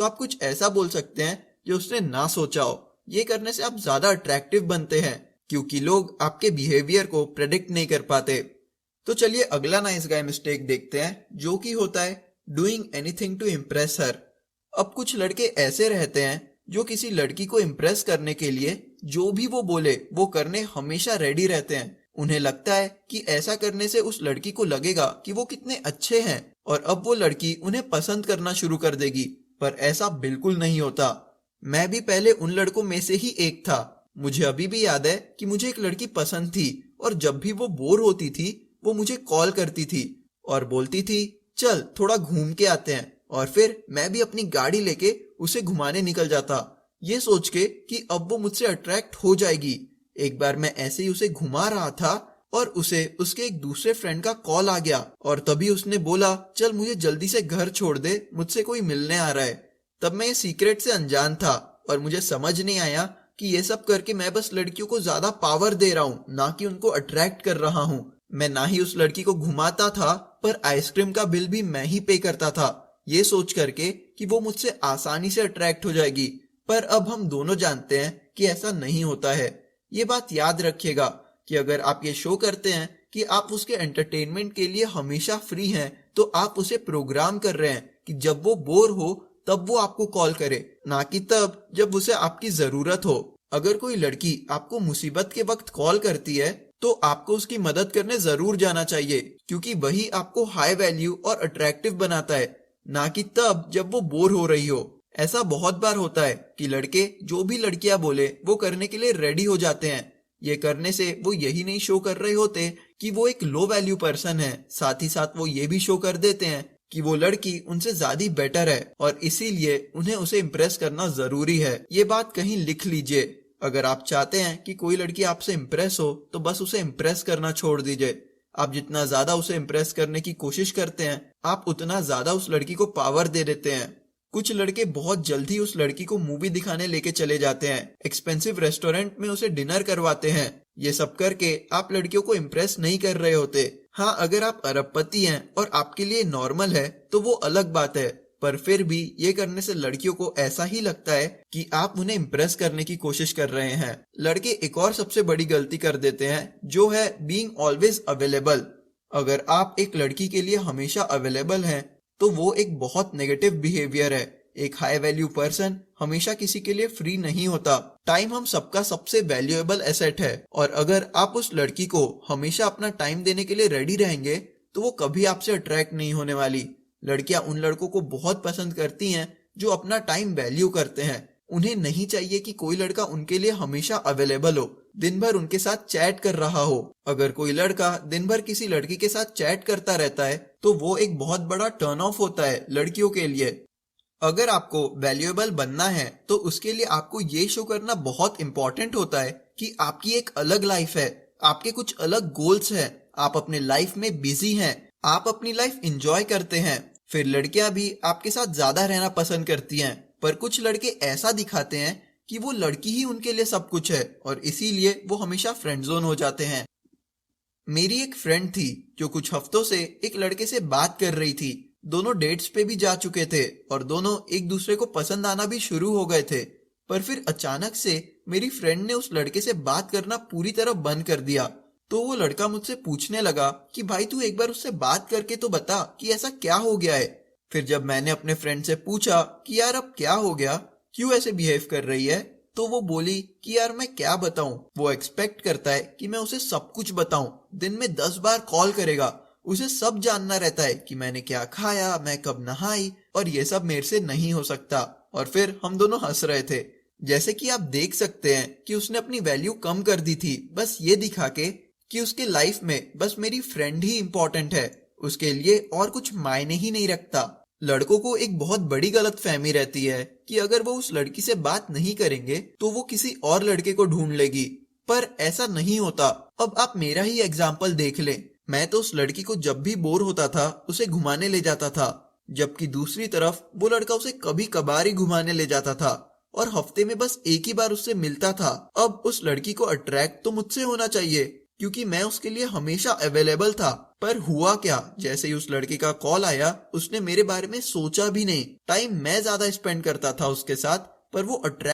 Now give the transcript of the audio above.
तो आप कुछ ऐसा बोल सकते हैं जो उसने ना सोचा हो। ये करने से आप ज्यादा अट्रैक्टिव बनते हैं, क्योंकि लोग आपके बिहेवियर को प्रेडिक्ट नहीं कर पाते। तो चलिए अगला नाइस गाय मिस्टेक देखते हैं, जो कि होता है doing anything to impress her. अब कुछ लड़के ऐसे रहते हैं जो किसी लड़की को इम्प्रेस करने के लिए जो भी वो बोले वो करने हमेशा रेडी रहते हैं। उन्हें लगता है कि ऐसा करने से उस लड़की को लगेगा कि वो कितने अच्छे हैं और अब वो लड़की उन्हें पसंद करना शुरू कर देगी। पर ऐसा बिल्कुल नहीं होता। मैं भी पहले उन लड़कों में से ही एक था। मुझे अभी भी याद है कि मुझे एक लड़की पसंद थी और जब भी वो बोर होती थी वो मुझे कॉल करती थी और बोलती थी चल थोड़ा घूम के आते हैं, और फिर मैं भी अपनी गाड़ी लेके उसे घुमाने निकल जाता, ये सोच के कि अब वो मुझसे अट्रैक्ट हो जाएगी। एक बार मैं ऐसे ही उसे घुमा रहा था और उसे उसके एक दूसरे फ्रेंड का कॉल आ गया और तभी उसने बोला चल मुझे जल्दी से घर छोड़ दे, मुझसे कोई मिलने आ रहा है। तब मैं ये सीक्रेट से अनजान था और मुझे समझ नहीं आया कि ये सब करके मैं बस लड़कियों को ज्यादा पावर दे रहा हूँ, ना कि उनको अट्रैक्ट कर रहा हूँ। मैं ना ही उस लड़की को घुमाता था पर आइसक्रीम का बिल भी मैं ही पे करता था, ये सोच करके कि वो मुझसे आसानी से अट्रैक्ट हो जाएगी। पर अब हम दोनों जानते हैं कि ऐसा नहीं होता है। ये बात याद रखिएगा कि अगर आप ये शो करते हैं कि आप उसके एंटरटेनमेंट के लिए हमेशा फ्री हैं, तो आप उसे प्रोग्राम कर रहे हैं कि जब वो बोर हो तब वो आपको कॉल करे, ना कि तब जब उसे आपकी जरूरत हो। अगर कोई लड़की आपको मुसीबत के वक्त कॉल करती है तो आपको उसकी मदद करने जरूर जाना चाहिए, क्योंकि वही आपको हाई वैल्यू और अट्रैक्टिव बनाता है, ना कि तब जब वो बोर हो रही हो। ऐसा बहुत बार होता है कि लड़के जो भी लड़कियां बोले वो करने के लिए रेडी हो जाते हैं। ये करने से वो यही नहीं शो कर रहे होते कि वो एक लो वैल्यू पर्सन है, साथ ही साथ वो ये भी शो कर देते हैं कि वो लड़की उनसे ज्यादा बेटर है और इसीलिए उन्हें उसे इम्प्रेस करना जरूरी है। ये बात कहीं लिख लीजिए। अगर आप चाहते हैं कि कोई लड़की आपसे इम्प्रेस हो तो बस उसे इम्प्रेस करना छोड़ दीजिए। आप जितना ज्यादा उसे इम्प्रेस करने की कोशिश करते हैं आप उतना ज्यादा उस लड़की को पावर दे देते हैं। कुछ लड़के बहुत जल्दी उस लड़की को मूवी दिखाने लेके चले जाते हैं, एक्सपेंसिव रेस्टोरेंट में उसे डिनर करवाते हैं। ये सब करके आप लड़कियों को इम्प्रेस नहीं कर रहे होते। हाँ, अगर आप अरबपति हैं और आपके लिए नॉर्मल है तो वो अलग बात है, पर फिर भी ये करने से लड़कियों को ऐसा ही लगता है कि आप उन्हें इम्प्रेस करने की कोशिश कर रहे हैं। लड़के एक और सबसे बड़ी गलती कर देते हैं, जो है बीइंग ऑलवेज अवेलेबल। अगर आप एक लड़की के लिए हमेशा अवेलेबल हैं तो वो एक बहुत नेगेटिव बिहेवियर है। एक हाई वैल्यू पर्सन हमेशा किसी के लिए फ्री नहीं होता। टाइम हम सबका सबसे वैल्यूएबल एसेट है और अगर आप उस लड़की को हमेशा अपना टाइम देने के लिए रेडी रहेंगे तो वो कभी आपसे अट्रैक्ट नहीं होने वाली। लड़कियां उन लड़कों को बहुत पसंद करती हैं जो अपना टाइम वैल्यू करते हैं। उन्हें नहीं चाहिए कि कोई लड़का उनके लिए हमेशा अवेलेबल हो, दिन भर उनके साथ चैट कर रहा हो। अगर कोई लड़का दिन भर किसी लड़की के साथ चैट करता रहता है तो वो एक बहुत बड़ा टर्न ऑफ होता है लड़कियों के लिए। अगर आपको वैल्यूएबल बनना है तो उसके लिए आपको ये शो करना बहुत इंपॉर्टेंट होता है कि आपकी एक अलग लाइफ है, आपके कुछ अलग गोल्स हैं, आप अपने लाइफ में बिजी हैं, आप अपनी लाइफ एंजॉय करते हैं। फिर लड़कियां भी आपके साथ ज्यादा रहना पसंद करती हैं। पर कुछ लड़के ऐसा दिखाते हैं कि वो लड़की ही उनके लिए सब कुछ है और इसीलिए वो हमेशा फ्रेंड जोन हो जाते हैं। मेरी एक फ्रेंड थी जो कुछ हफ्तों से एक लड़के से बात कर रही थी। दोनों डेट्स पे भी जा चुके थे और दोनों एक दूसरे को पसंद आना भी शुरू हो गए थे। पर फिर अचानक से मेरी फ्रेंड ने उस लड़के से बात करना पूरी तरह बंद कर दिया। तो वो लड़का मुझसे पूछने लगा कि भाई तू एक बार उससे बात करके तो बता कि ऐसा क्या हो गया है। फिर जब मैंने अपने फ्रेंड से पूछा कि यार अब क्या हो गया, क्यों ऐसे बिहेव कर रही है, तो वो बोली कि यार मैं क्या बताऊं, वो एक्सपेक्ट करता है कि मैं उसे सब कुछ बताऊं। दिन में 10 बार कॉल करेगा, उसे सब जानना रहता है कि मैंने क्या खाया, मैं कब नहाई, और ये सब मेरे से नहीं हो सकता। और फिर हम दोनों हंस रहे थे। जैसे कि आप देख सकते हैं कि उसने अपनी वैल्यू कम कर दी थी बस ये दिखा के कि उसके लाइफ में बस मेरी फ्रेंड ही इंपॉर्टेंट है, उसके लिए और कुछ मायने ही नहीं रखता। लड़कों को एक बहुत बड़ी गलतफहमी रहती है कि अगर वो उस लड़की से बात नहीं करेंगे तो वो किसी और लड़के को ढूंढ लेगी, पर ऐसा नहीं होता। अब आप मेरा ही एग्जाम्पल देख लें। मैं तो उस लड़की को जब भी बोर होता था उसे घुमाने ले जाता था, जबकि दूसरी तरफ वो लड़का उसे कभी कभार ही घुमाने ले जाता था और हफ्ते में बस एक ही बार उससे मिलता था। अब उस लड़की को अट्रैक्ट तो मुझसे होना चाहिए, क्योंकि मैं उसके लिए हमेशा अवेलेबल था। पर हुआ क्या, जैसे ही उस लड़के का कॉल आया उसने मेरे बारे में सोचा भी नहीं। टाइम मैं ज्यादा स्पेंड करता था उसके साथ, पर वो अट्रैक्ट